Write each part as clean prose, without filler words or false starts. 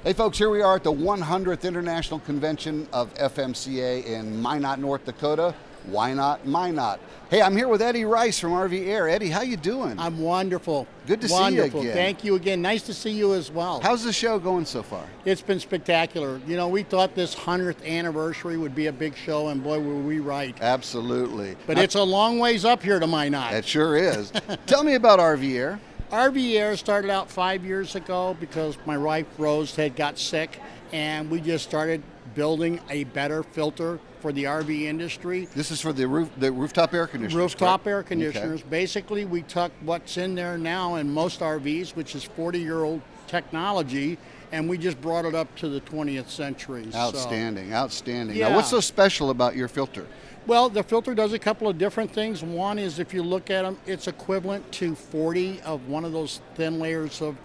Hey folks, here we are at the 100th International Convention of FMCA in Minot, North Dakota. Why not Minot? Hey, I'm here with Eddie Rice from RV Air. Eddie, how you doing? I'm wonderful. Good to see you again. Thank you again. Nice to see you as well. How's the show going so far? It's been spectacular. You know, we thought this 100th anniversary would be a big show, and boy, were we right. Absolutely. But it's a long ways up here to Minot. It sure is. Tell me about RV Air. RV Air started out 5 years ago because my wife Rose had got sick, and we just started building a better filter for the RV industry. This is for the rooftop air conditioners. Rooftop air conditioners. Okay. Basically, we took what's in there now in most RVs, which is 40-year-old technology, and we just brought it up to the 20th century. Outstanding, outstanding. Yeah. Now, what's so special about your filter? Well, the filter does a couple of different things. One is, if you look at them, it's equivalent to 40 of one of those thin layers of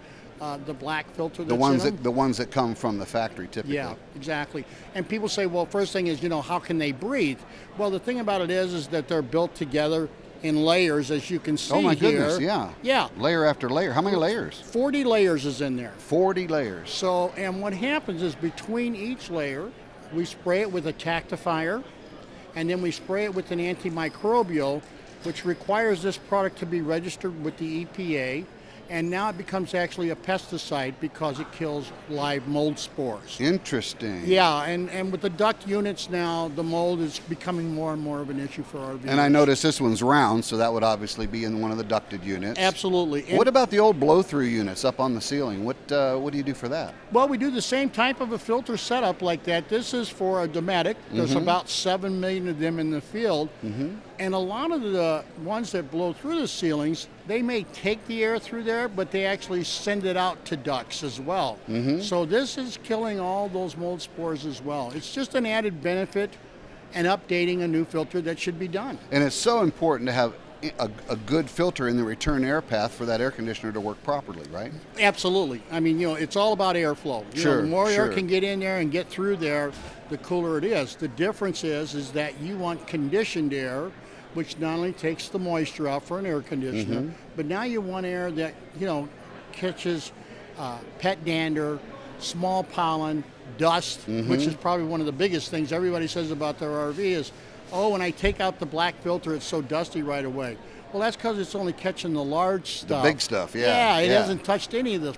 the black filter that's the ones that come from the factory typically. Yeah, exactly. And people say, well, first thing is, you know, how can they breathe? Well, the thing about it is that they're built together in layers, as you can see here. Oh my goodness, yeah. Yeah. Layer after layer. How many layers? 40 layers is in there. 40 layers. So, and what happens is between each layer, we spray it with a tactifier, and then we spray it with an antimicrobial, which requires this product to be registered with the EPA. And now it becomes actually a pesticide because it kills live mold spores. Interesting. Yeah, and with the duct units now, the mold is becoming more and more of an issue for RVs. And I noticed this one's round, so that would obviously be in one of the ducted units. Absolutely. What about the old blow-through units up on the ceiling? What do you do for that? Well, we do the same type of a filter setup like that. This is for a Dometic. There's about 7 million of them in the field. And a lot of the ones that blow through the ceilings, they may take the air through there, but they actually send it out to ducts as well. So this is killing all those mold spores as well. It's just an added benefit and updating a new filter that should be done. And it's so important to have a good filter in the return air path for that air conditioner to work properly, right? Absolutely. I mean, you know, it's all about airflow. Sure, the more sure. air can get in there and get through there, the cooler it is. The difference is that you want conditioned air, which not only takes the moisture out for an air conditioner, but now you want air that, you know, catches pet dander, small pollen, dust, which is probably one of the biggest things everybody says about their RV is, oh, when I take out the black filter, it's so dusty right away. Well, that's because it's only catching the large stuff. The big stuff, yeah. Yeah, it hasn't touched any of this.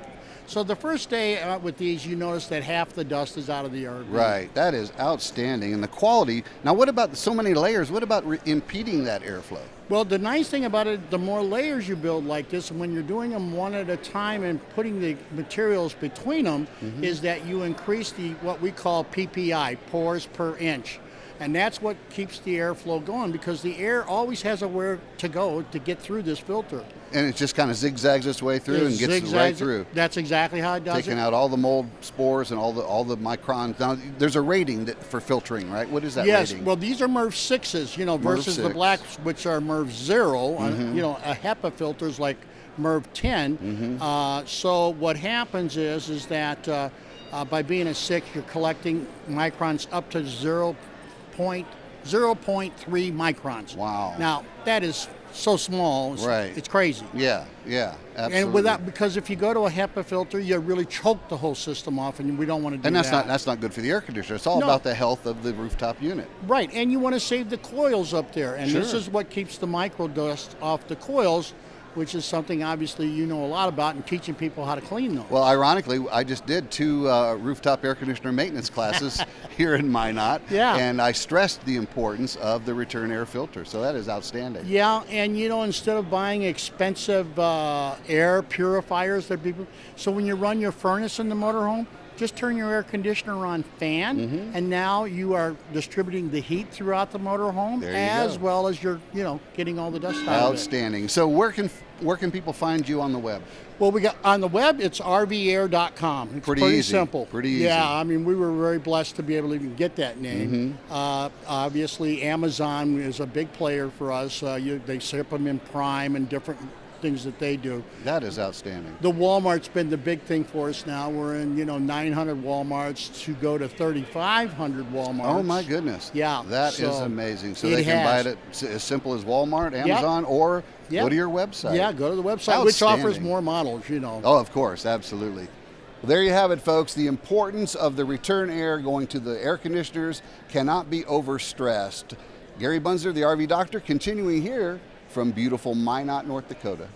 So the first day with these, you notice that half the dust is out of the RV. Right, that is outstanding. And the quality, now what about so many layers? What about impeding that airflow? Well, the nice thing about it, the more layers you build like this, and when you're doing them one at a time and putting the materials between them, is that you increase what we call PPI, pores per inch. And that's what keeps the airflow going, because the air always has a where to go to get through this filter. And it just kind of zigzags its way through and gets right through. That's exactly how it does Taking out all the mold spores and all the microns. Now, there's a rating for filtering, right? What is that rating? Yes, well, these are MERV 6s, you know, versus the blacks, which are MERV 0. You know, a HEPA filter's like MERV 10. So what happens is that by being a 6, you're collecting microns up to 0.3 microns. Wow. Now, that is so small, it's crazy. Yeah, absolutely. And because if you go to a HEPA filter, you really choke the whole system off, and we don't want to do that. And that's not good for the air conditioner. It's all about the health of the rooftop unit. Right, and you want to save the coils up there, and this is what keeps the micro dust off the coils, which is something obviously you know a lot about in teaching people how to clean those. Well, ironically, I just did 2 rooftop air conditioner maintenance classes here in Minot, and I stressed the importance of the return air filter, so that is outstanding. Yeah, and you know, instead of buying expensive air purifiers that people, so when you run your furnace in the motorhome, just turn your air conditioner on fan, and now you are distributing the heat throughout the motorhome, as well as you're, you know, getting all the dust out of it. Outstanding. So where can people find you on the web? Well, we got on the web, it's rvair.com. It's pretty easy. simple. Pretty easy. Yeah, I mean, we were very blessed to be able to even get that name. Obviously, Amazon is a big player for us. They ship them in Prime and different things that they do. That is outstanding. The Walmart's been the big thing for us now. We're in, 900 Walmarts to go to 3,500 Walmarts. Oh my goodness. Yeah. That is amazing. So they can buy it as simple as Walmart, Amazon, or go to your website. Yeah, go to the website, which offers more models, Oh, of course, absolutely. Well, there you have it, folks. The importance of the return air going to the air conditioners cannot be overstressed. Gary Bunzer, the RV Doctor, continuing here from beautiful Minot, North Dakota.